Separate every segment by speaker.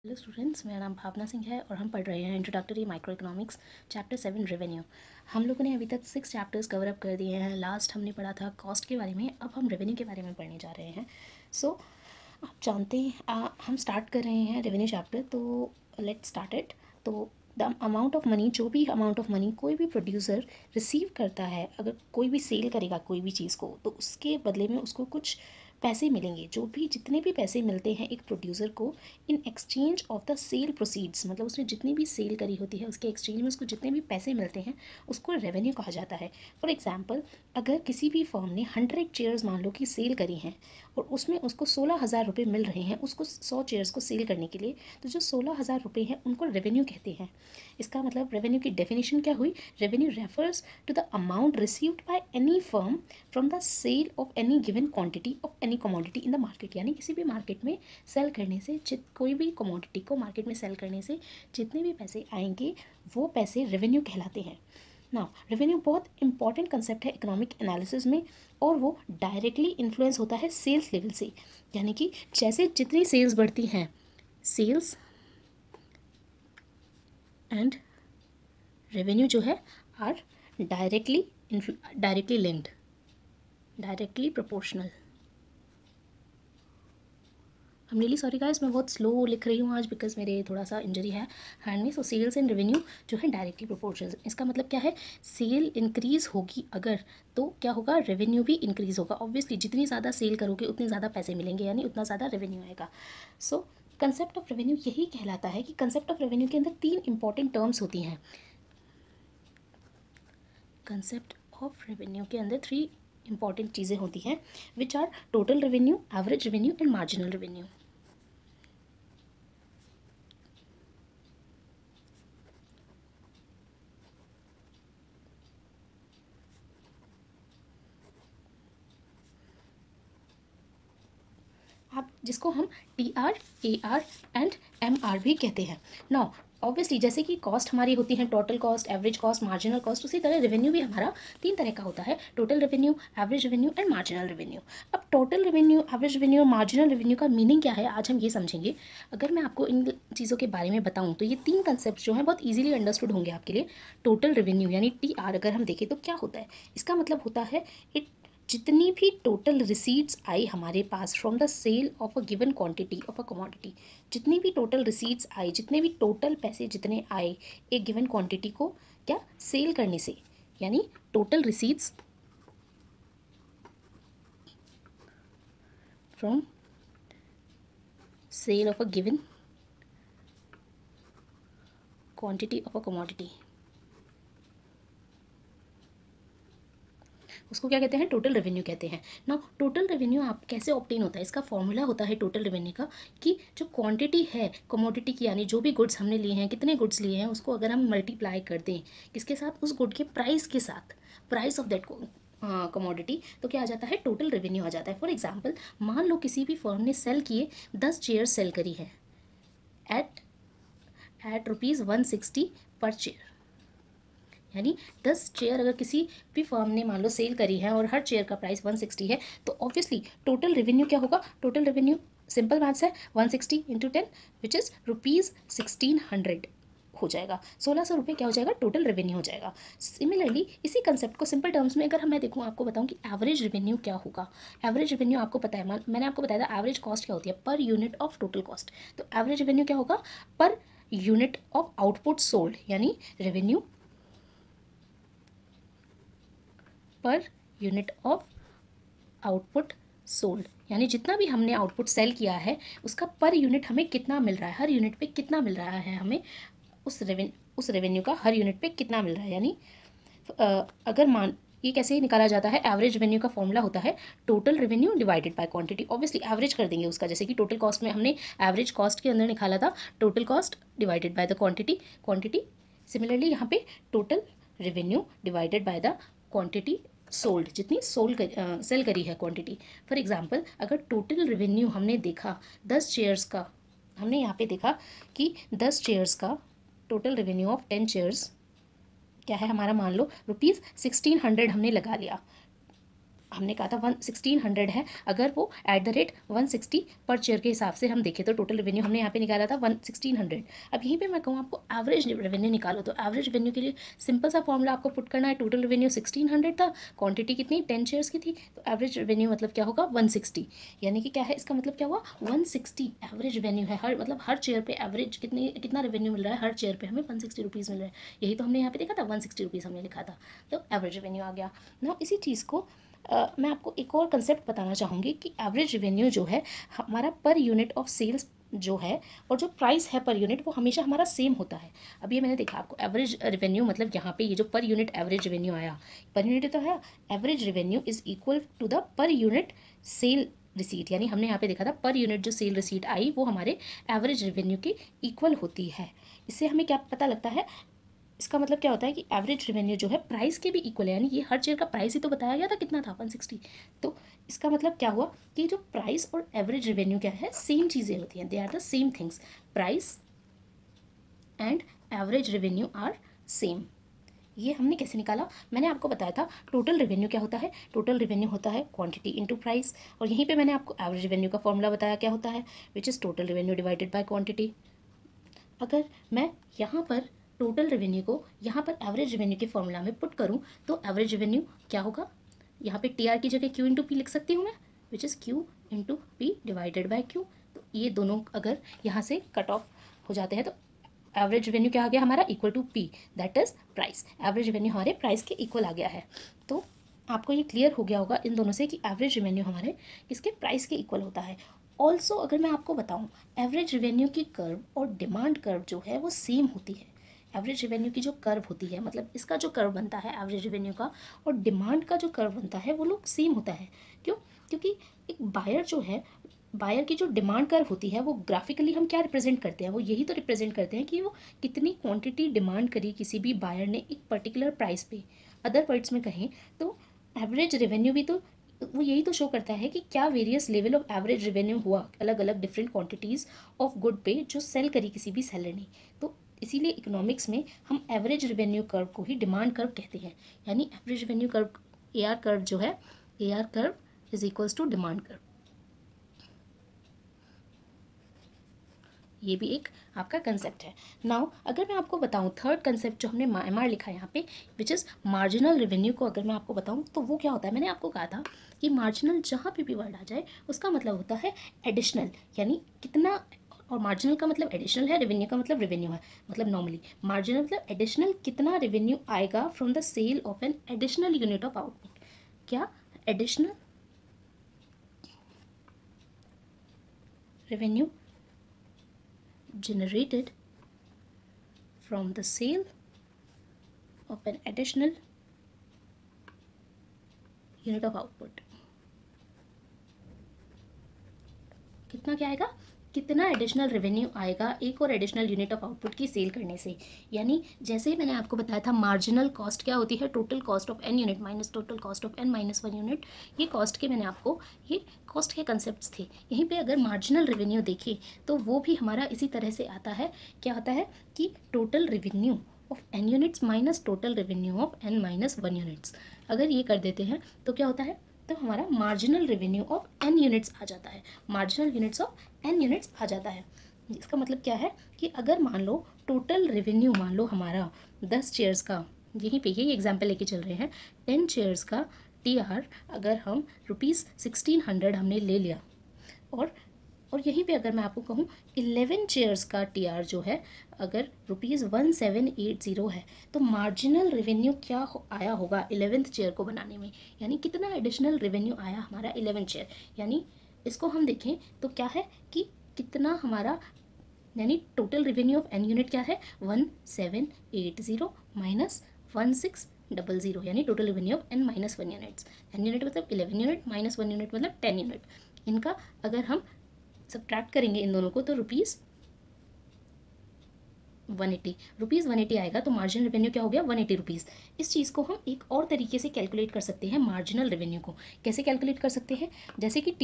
Speaker 1: Hello students, मेरा नाम भावना सिंह है और हम पढ़ रहे हैं introductory micro economics chapter 7 revenue. हम लोगों ने अभी तक 6 चैप्टर्स कवर अप कर दिए हैं। लास्ट हमने पढ़ा था कॉस्ट के बारे में, अब हम रेवेन्यू के बारे में पढ़ने जा रहे हैं। सो आप जानते हैं हम स्टार्ट कर रहे हैं रेवेन्यू चैप्टर, तो लेट्स स्टार्ट इट। तो द अमाउंट ऑफ मनी, जो भी अमाउंट ऑफ मनी कोई भी प्रोड्यूसर रिसीव करता है, अगर कोई भी सेल करेगा कोई भी चीज़ को, तो उसके बदले में उसको कुछ पैसे मिलेंगे। जो भी जितने भी पैसे मिलते हैं एक प्रोड्यूसर को in exchange of the sale proceeds, मतलब उसने जितनी भी सेल करी होती है उसके एक्सचेंज में उसको जितने भी पैसे मिलते हैं उसको रेवेन्यू कहा जाता है। फॉर एग्जाम्पल, अगर किसी भी फर्म ने 100 चेयर्स मान लो कि सेल करी हैं और उसमें उसको 16,000 रुपये मिल रहे हैं उसको 100 चेयर्स को सेल करने के लिए, तो जो 16,000 रुपये हैं उनको रेवेन्यू कहते हैं। इसका मतलब रेवेन्यू की डेफिनेशन क्या हुई? Revenue refers to the amount received by any firm from the sale of any given quantity of any commodity in the market. यानी किसी भी मार्केट में सेल करने से, कोई भी कमोडिटी को मार्केट में सेल करने से जितने भी पैसे आएंगे वो पैसे रेवेन्यू कहलाते हैं। ना, रेवेन्यू बहुत इंपॉर्टेंट कंसेप्ट है इकोनॉमिक एनालिसिस में, और वो डायरेक्टली इन्फ्लुएंस होता है सेल्स लेवल से। यानी कि जैसे जितनी सेल्स बढ़ती हैं, सेल्स एंड रेवेन्यू जो है are directly linked, directly proportional. I am really sorry guys, मैं बहुत स्लो लिख रही हूँ आज बिकॉज मेरे थोड़ा सा इंजरी है हैंड में। सो सेल्स एंड रेवेन्यू जो है डायरेक्टली प्रोपोर्शनल। इसका मतलब क्या है? सेल इंक्रीज होगी अगर, तो क्या होगा? रेवेन्यू भी इंक्रीज होगा। ऑब्वियसली जितनी ज़्यादा सेल करोगे उतने ज़्यादा पैसे मिलेंगे, यानी उतना ज़्यादा रेवेन्यू आएगा। सो कंसेप्ट ऑफ रेवेन्यू यही कहलाता है कि कंसेप्ट ऑफ रेवेन्यू के अंदर 3 इंपॉर्टेंट टर्म्स होती हैं। कंसेप्ट ऑफ रेवेन्यू के अंदर 3 इंपॉर्टेंट चीज़ें होती हैं, which are total revenue, average revenue and marginal revenue. आप जिसको हम TR, AR एंड MR भी कहते हैं। नाउ ऑब्वियसली जैसे कि कॉस्ट हमारी होती है total cost, average cost, marginal cost, उसी तरह रेवेन्यू भी हमारा 3 तरह का होता है: total revenue, average revenue and marginal revenue. अब टोटल रेवेन्यू, एवरेज रेवेन्यू और मार्जिनल रेवेन्यू का मीनिंग क्या है, आज हम ये समझेंगे। अगर मैं आपको इन चीज़ों के बारे में बताऊँ तो ये 3 कंसेप्ट जो हैं बहुत ईजिली अंडरस्टूड होंगे आपके लिए। टोटल रेवेन्यू यानी TR अगर हम देखें तो क्या होता है? इसका मतलब होता है इट जितनी भी टोटल रिसीट्स आई हमारे पास from the sale of a given quantity of a commodity, जितनी भी टोटल रिसीट्स आई, जितने भी टोटल पैसे जितने आए एक गिवन क्वांटिटी को क्या सेल करने से, यानी total receipts from sale of a given quantity of a commodity, उसको क्या कहते हैं? टोटल रेवेन्यू कहते हैं ना। टोटल रेवेन्यू आप कैसे ऑब्टेन होता है? इसका फॉर्मूला होता है टोटल रेवेन्यू का कि जो क्वांटिटी है कमोडिटी की, यानी जो भी गुड्स हमने लिए हैं, कितने गुड्स लिए हैं, उसको अगर हम मल्टीप्लाई कर दें किसके साथ? उस गुड के प्राइस के साथ, प्राइस ऑफ दैट कमोडिटी, तो क्या आ जाता है? टोटल रेवेन्यू आ जाता है। फॉर एग्जाम्पल, मान लो किसी भी फर्म ने सेल किए 10 चेयर सेल करी है एट ₹160 पर चेयर, यानी 10 चेयर अगर किसी भी फर्म ने मान लो सेल करी है और हर चेयर का प्राइस 160 है, तो ऑब्वियसली टोटल रेवेन्यू क्या होगा? टोटल रेवेन्यू सिंपल मैथ्स है, 160 इंटू 10 विच इज़ ₹1600 हो जाएगा। 1600 रुपये क्या हो जाएगा? टोटल रेवेन्यू हो जाएगा। सिमिलरली इसी कंसेप्ट को सिंपल टर्म्स में अगर मैं देखूँ, आपको बताऊँ कि एवरेज रेवेन्यू क्या होगा। एवरेज रेवेन्यू आपको पता है, मैंने आपको बताया था एवरेज कॉस्ट क्या होती है, per unit of total cost. तो एवरेज रेवेन्यू क्या होगा? Per unit of output sold, यानी revenue per unit of output sold, यानी जितना भी हमने आउटपुट सेल किया है उसका पर यूनिट हमें कितना मिल रहा है, हर यूनिट पे कितना मिल रहा है हमें, उस रेवेन्यू का हर यूनिट पे कितना मिल रहा है। यानी अगर मान ये कैसे निकाला जाता है? एवरेज रेवेन्यू का फॉर्मूला होता है total revenue divided by quantity. Obviously average कर देंगे उसका, जैसे कि टोटल कॉस्ट में हमने एवरेज कॉस्ट के अंदर निकाला था total cost divided by the quantity. Similarly यहाँ पे total revenue divided by the quantity sold, जितनी सेल करी है क्वांटिटी। फॉर एग्जांपल, अगर टोटल रेवेन्यू हमने देखा 10 चेयर्स का, हमने यहाँ पे देखा कि 10 चेयर्स का टोटल रेवेन्यू ऑफ 10 चेयर्स क्या है हमारा, मान लो ₹1600 हमने लगा लिया। हमने कहा था 1600 है, अगर वो एट द रेट 160 पर चेयर के हिसाब से हम देखें तो टोटल रेवेन्यू हमने यहाँ पे निकाला था 1600। अब यहीं पे मैं कहूँ आपको एवरेज रेवेन्यू निकालो, तो एवरेज रेवेन्यू के लिए सिंपल सा फॉर्मूला आपको पुट करना है। टोटल रेवेन्यू 1600 था, क्वांटिटी कितनी 10 चेयर्स की थी, तो एवरेज रेवेन्यू मतलब क्या होगा 160। यानी कि क्या है इसका मतलब क्या हुआ 160 एवरेज रेवेन्यू है। हर मतलब हर चेयर पे एवरेज कितना रेवेन्यू मिल रहा है, हर चेयर पे हमें 160 रुपीज़ मिल रहा है। यही तो हमने यहाँ पे देखा था 160 रुपीज़ हमने लिखा था, तो एवरेज रेवेन्यू आ गया ना। इसी चीज़ को मैं आपको एक और कंसेप्ट बताना चाहूँगी कि एवरेज रेवेन्यू जो है हमारा पर यूनिट ऑफ सेल्स जो है और जो प्राइस है पर यूनिट वो हमेशा हमारा सेम होता है। अब ये मैंने देखा आपको एवरेज रेवेन्यू मतलब यहाँ पे ये जो पर यूनिट एवरेज रेवेन्यू आया, पर यूनिट तो है, average revenue is equal to the per unit sale receipt. यानी हमने यहाँ पे देखा था पर यूनिट जो सेल रिसीट आई वो हमारे एवरेज रेवेन्यू के इक्वल होती है। इससे हमें क्या पता लगता है, इसका मतलब क्या होता है कि एवरेज रेवेन्यू जो है प्राइस के भी इक्वल है। यानी ये हर चेयर का प्राइस ही तो बताया गया था कितना था 160, तो इसका मतलब क्या हुआ कि जो प्राइस और एवरेज रेवेन्यू क्या है सेम चीज़ें होती हैं, they are the same things. Price and average revenue are same. ये हमने कैसे निकाला, मैंने आपको बताया था टोटल रेवेन्यू क्या होता है, टोटल रेवेन्यू होता है क्वांटिटी इनटू प्राइस, और यहीं पे मैंने आपको एवरेज रेवेन्यू का फॉर्मूला बताया क्या होता है, which is total revenue divided by quantity. अगर मैं यहाँ पर टोटल रेवेन्यू को यहाँ पर एवरेज रेवेन्यू के फॉर्मूला में पुट करूँ तो एवरेज रेवेन्यू क्या होगा, यहाँ पे टी आर की जगह क्यू इंटू पी लिख सकती हूँ मैं, which is Q into P divided by Q. तो ये दोनों अगर यहाँ से कट ऑफ हो जाते हैं तो एवरेज रेवेन्यू क्या आ गया हमारा equal to P, that is price. Average revenue हमारे प्राइस के इक्वल आ गया है। तो आपको ये क्लियर हो गया होगा इन दोनों से कि एवरेज रेवेन्यू हमारे किसके प्राइस के इक्वल होता है। ऑल्सो अगर मैं आपको बताऊं एवरेज रेवेन्यू की कर्व और डिमांड कर्व जो है वो सेम होती है। एवरेज रेवेन्यू की जो कर्व होती है मतलब इसका जो कर्व बनता है एवरेज रेवेन्यू का और डिमांड का जो कर्व बनता है वो लोग सेम होता है। क्यों, क्योंकि एक बायर जो है, बायर की जो डिमांड कर्व होती है वो ग्राफिकली हम क्या रिप्रेजेंट करते हैं, वो यही तो रिप्रेजेंट करते हैं कि वो कितनी क्वांटिटी डिमांड करी किसी भी बायर ने एक पर्टिकुलर प्राइस पे। अदर वर्ड्स में कहें तो एवरेज रेवेन्यू भी तो वो यही तो शो करता है कि क्या various level of average revenue हुआ अलग अलग डिफरेंट क्वांटिटीज़ ऑफ गुड पे जो सेल करी किसी भी सेलर ने। तो इसीलिए इकोनॉमिक्स में हम एवरेज रेवेन्यू कर्व को ही डिमांड कर्व कहते हैं। यानी average revenue curve A R curve जो है, A R curve is equals to demand curve. ये भी एक आपका कंसेप्ट है। नाउ अगर मैं आपको बताऊं थर्ड कंसेप्ट जो हमने एम आर लिखा है यहाँ पे विच इज़ मार्जिनल रेवेन्यू को अगर मैं आपको बताऊं तो वो क्या होता है, मैंने आपको कहा था कि मार्जिनल जहाँ पे भी वर्ड आ जाए उसका मतलब होता है एडिशनल, यानी कितना, और मार्जिनल का मतलब एडिशनल है, रेवेन्यू का मतलब रेवेन्यू है। मतलब नॉर्मली मार्जिनल मतलब एडिशनल कितना रेवेन्यू आएगा from the sale of an additional unit of output. क्या additional revenue generated from the sale of an additional unit of output। कितना क्या आएगा, कितना एडिशनल रेवेन्यू आएगा एक और एडिशनल यूनिट ऑफ आउटपुट की सेल करने से। यानी जैसे ही मैंने आपको बताया था मार्जिनल कॉस्ट क्या होती है, total cost of N unit minus total cost of N minus one unit. ये कॉस्ट के मैंने आपको ये कॉस्ट के कंसेप्ट थे। यहीं पे अगर मार्जिनल रेवेन्यू देखें तो वो भी हमारा इसी तरह से आता है। क्या होता है कि total revenue of N units minus total revenue of N minus one units. अगर ये कर देते हैं तो क्या होता है, तो हमारा marginal revenue of N units आ जाता है, marginal units of N units आ जाता है। इसका मतलब क्या है कि अगर मान लो टोटल रेवेन्यू मान लो हमारा 10 चेयर्स का, यहीं पे यही एग्जांपल लेके चल रहे हैं, 10 चेयर्स का टी आर अगर हम ₹1600 हमने ले लिया और यहीं पे अगर मैं आपको कहूँ 11 चेयर्स का टी आर जो है अगर ₹1780 है तो मार्जिनल रेवेन्यू क्या आया होगा 11th चेयर को बनाने में। यानी कितना एडिशनल रेवेन्यू आया हमारा 11 चेयर। यानी इसको हम देखें तो क्या है कि कितना हमारा, यानी total revenue of N unit क्या है 1780 माइनस 1600, यानी total revenue of N minus one units. N unit मतलब 11 यूनिट माइनस वन यूनिट मतलब 10 यूनिट। इनका अगर हम सब्ट्रैक्ट करेंगे इन दोनों को तो रुपीज़ 180 आएगा। तो मार्जिनल रेवेन्यू क्या हो गया 180 रुपीज़। इस चीज़ को हम एक और तरीके से कैलकुलेट कर सकते हैं। मार्जिनल रेवेन्यू को कैसे कैलकुलेट कर सकते हैं, जैसे कि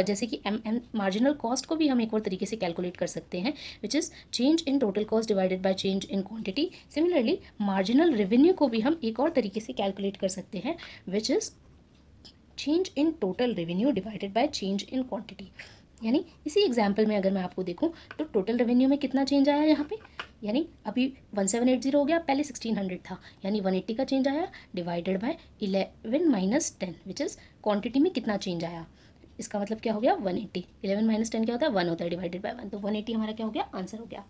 Speaker 1: जैसे कि एम मार्जिनल कॉस्ट को भी हम एक और तरीके से कैलकुलेट कर सकते हैं which is change in total cost divided by change in quantity. Similarly marginal revenue को भी हम एक और तरीके से कैलकुलेट कर सकते हैं which is change in total revenue divided by change in quantity. यानी इसी एग्जाम्पल में अगर मैं आपको देखूं तो टोटल रेवेन्यू में कितना चेंज आया यहाँ पे, यानी अभी 1780 हो गया, पहले 1600 था, यानी 180 का चेंज आया, divided by 11 minus 10 which is quantity में कितना चेंज आया। इसका मतलब क्या हो गया 180, 11 माइनस 10 क्या होता है 1 होता है, डिवाइडेड बाय 1, तो 180 हमारा क्या हो गया आंसर हो गया।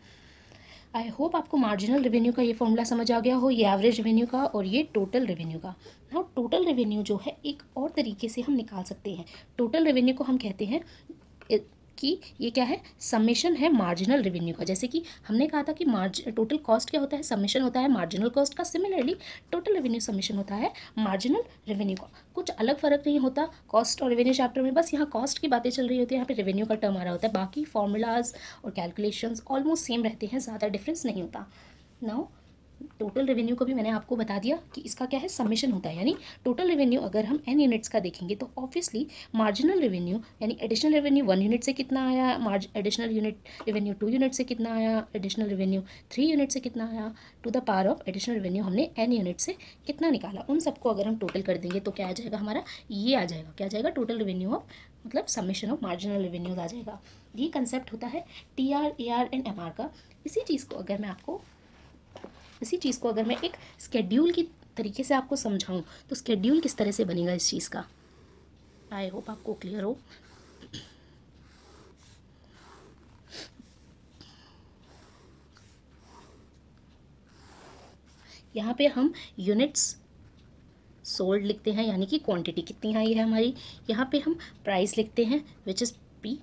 Speaker 1: आई होप आपको मार्जिनल रेवेन्यू का ये फॉर्मूला समझ आ गया हो, ये एवरेज रेवेन्यू का और ये टोटल रेवेन्यू का। नाउ टोटल रेवेन्यू जो है एक और तरीके से हम निकाल सकते हैं। टोटल रेवेन्यू को हम कहते हैं कि ये क्या है, समेशन है मार्जिनल रेवेन्यू का। जैसे कि हमने कहा था कि टोटल कॉस्ट क्या होता है, समेशन होता है मार्जिनल कॉस्ट का। सिमिलरली टोटल रेवेन्यू समेशन होता है मार्जिनल रेवेन्यू का। कुछ अलग फर्क नहीं होता कॉस्ट और रेवेन्यू चैप्टर में, बस यहाँ कॉस्ट की बातें चल रही होती है, यहाँ पे रेवेन्यू का टर्म आ रहा होता है। बाकी फॉर्मूलाज और कैलकुलेशंस ऑलमोस्ट सेम रहते हैं, ज़्यादा डिफरेंस नहीं होता। नाउ टोटल रेवेन्यू को भी मैंने आपको बता दिया कि इसका क्या है, समेशन होता है। यानी टोटल रेवेन्यू अगर हम n यूनिट्स का देखेंगे तो ऑब्वियसली मार्जिनल रेवेन्यू यानी एडिशनल रेवेन्यू 1 यूनिट से कितना आया, एडिशनल यूनिट रेवेन्यू 2 यूनिट से कितना आया, एडिशनल रेवेन्यू 3 यूनिट से कितना आया, to the power of additional revenue हमने n यूनिट से कितना निकाला, उन सबको अगर हम टोटल कर देंगे तो क्या आ जाएगा हमारा, ये आ जाएगा, क्या आ जाएगा, टोटल रेवेन्यू ऑफ मतलब समेशन ऑफ मार्जिनल रेवेन्यूज आ जाएगा। ये कंसेप्ट होता है TR AR एंड MR का। इसी चीज़ को अगर मैं एक स्केड्यूल की तरीके से आपको समझाऊं तो स्केड्यूल किस तरह से बनेगा इस चीज़ का, आई होप आपको क्लियर हो। यहाँ पे हम यूनिट्स सोल्ड लिखते हैं, यानी कि क्वांटिटी कितनी आई है हमारी। यहाँ पे हम प्राइस लिखते हैं विच इज़ P,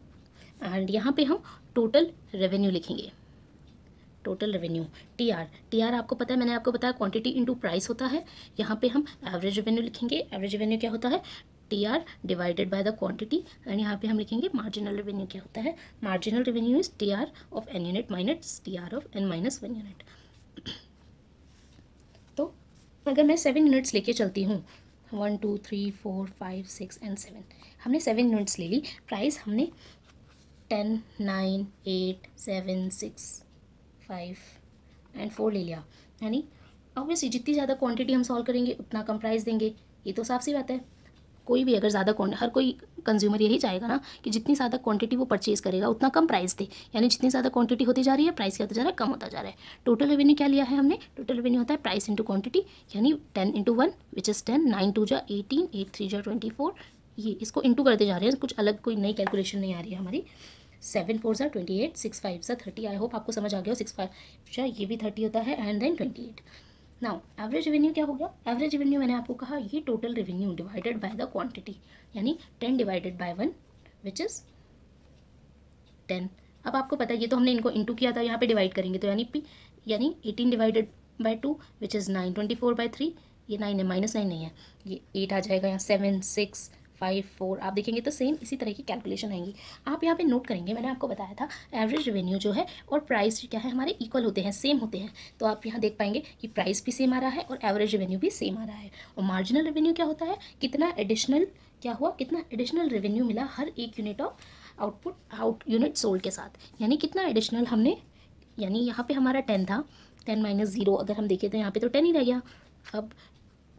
Speaker 1: एंड यहाँ पे हम टोटल रेवेन्यू लिखेंगे, टोटल रेवेन्यू TR आपको पता है, मैंने आपको बताया क्वांटिटी इनटू प्राइस होता है। यहाँ पे हम एवरेज रेवेन्यू लिखेंगे, एवरेज रेवेन्यू क्या होता है TR divided by the quantity, and यहाँ पे हम लिखेंगे मार्जिनल रेवेन्यू क्या होता है, marginal revenue is TR of n unit minus TR of n minus 1 unit. तो अगर मैं 7 यूनिट्स लेके चलती हूँ, 1 2 3 4 5 6 एंड 7, हमने 7 यूनिट्स ले ली, प्राइस हमने 10 9 8 7 6 5 एंड 4 ले लिया। यानी ऑब्वियसली जितनी ज़्यादा क्वांटिटी हम सॉल्व करेंगे उतना कम प्राइस देंगे, ये तो साफ सी बात है। कोई भी अगर ज़्यादा हर कोई कंज्यूमर यही चाहेगा ना कि जितनी ज़्यादा क्वांटिटी वो परचेज करेगा उतना कम प्राइस दे, यानी जितनी ज़्यादा क्वांटिटी होती जा रही है प्राइस क्या होता जा रहा है, कम होता जा रहा है। टोटल रेवेन्यू क्या लिया है हमने, टोटल रेवेन्यू होता है प्राइस इंटू क्वांटिटी, यानी 10 इंटू 1 विच इज़ 10, 9 2 जा 18, 8 3 जा 24, ये इसको इंटू करते जा रहे हैं, कुछ अलग कोई नई कैलकुलेशन नहीं आ रही है हमारी। 7 4 जा 28, 6 5 जा 30, आई होप आपको समझ आ गया हो। 6 5 जा ये भी 30 होता है, and then 28। Now average revenue क्या हो गया, एवरेज रेवेन्यू मैंने आपको कहा ये total revenue divided by the quantity, यानी 10 डिवाइडेड बाय 1 विच इज़ 10। अब आपको पता है ये तो हमने इनको इंटू किया था, यहाँ पे डिवाइड करेंगे तो यानी 18 divided by 2 which is 9, 24 by 3, ये 9 है, माइनस 9 नहीं है, ये 8 आ जाएगा, यहाँ 7 6 5 4, आप देखेंगे तो सेम इसी तरह की कैलकुलेशन आएंगी। आप यहाँ पे नोट करेंगे, मैंने आपको बताया था एवरेज रेवेन्यू जो है और प्राइस क्या है हमारे इक्वल होते हैं, सेम होते हैं, तो आप यहाँ देख पाएंगे कि प्राइस भी सेम आ रहा है और एवरेज रेवेन्यू भी सेम आ रहा है। और मार्जिनल रेवेन्यू क्या होता है, कितना एडिशनल क्या हुआ, कितना एडिशनल रेवेन्यू मिला हर एक unit of out unit sold के साथ, यानी कितना एडिशनल हमने, यानी यहाँ पे हमारा 10 था, 10 माइनस 0 अगर हम देखें तो यहाँ पे तो 10 ही रह गया। अब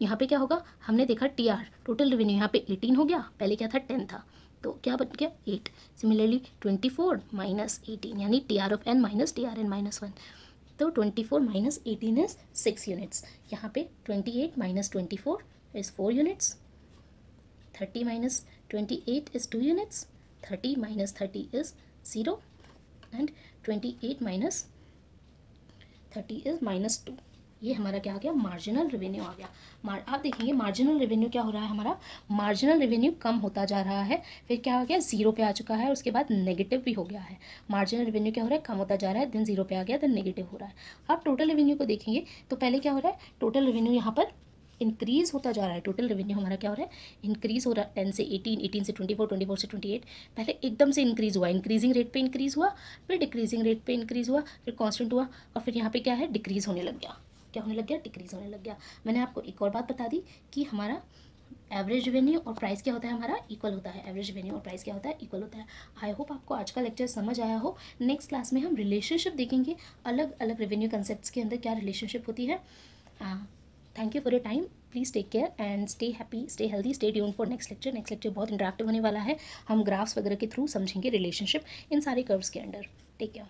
Speaker 1: यहाँ पे क्या होगा, हमने देखा TR टोटल रेवेन्यू यहाँ पे 18 हो गया, पहले क्या था 10 था, तो क्या बन गया 8। सिमिलरली 24 माइनस 18 यानी TR of n minus TR n minus 1, तो 24 माइनस 18 इज 6 यूनिट्स। यहाँ पे 28 minus 24 is 4 units, 30 minus 28 is 2 units, 30 minus 30 is 0, and 28 minus 30 is minus 2। ये हमारा क्या आ गया, मार्जिनल रेवेन्यू आ गया। आप देखेंगे मार्जिनल रेवेन्यू क्या हो रहा है हमारा, मार्जिनल रेवेन्यू कम होता जा रहा है, फिर क्या हो गया 0 पे आ चुका है, उसके बाद नेगेटिव भी हो गया है। मार्जिनल रेवेन्यू क्या हो रहा है, कम होता जा रहा है, देन 0 पे आ गया, देन नेगेटिव हो रहा है। आप टोटल रेवेन्यू को देखेंगे तो पहले क्या हो रहा है, टोटल रेवेन्यू यहाँ पर इंक्रीज होता जा रहा है, टोटल रेवेन्यू हमारा क्या हो रहा है, इंक्रीज हो रहा है, 10 से 18, 18 से 24, 24 से 28, पहले एकदम से इंक्रीज हुआ, इंक्रीजिंग रेट पे इंक्रीज हुआ, फिर डिक्रीजिंग रेट पे इंक्रीज हुआ, फिर कांस्टेंट हुआ, और फिर यहाँ पे क्या है, डिक्रीज होने लग गया, क्या होने लग गया, डिक्रीज होने लग गया। मैंने आपको एक और बात बता दी कि हमारा एवरेज रेवेन्यू और प्राइस क्या होता है, हमारा इक्वल होता है, एवरेज रेवेन्यू और प्राइस क्या होता है, इक्वल होता है। आई होप आपको आज का लेक्चर समझ आया हो। नेक्स्ट क्लास में हम रिलेशनशिप देखेंगे, अलग अलग रेवेन्यू कंसेप्ट्स के अंदर क्या रिलेशनशिप होती है। Thank you for your time. Please take care and stay happy, stay healthy, stay tune for next lecture. नेक्स्ट लेक्चर बहुत इंटरेक्टिव होने वाला है। हम ग्राफ्स वगैरह के थ्रू समझेंगे रिलेशनशिप इन सारे कर्व्स के अंडर। Take care.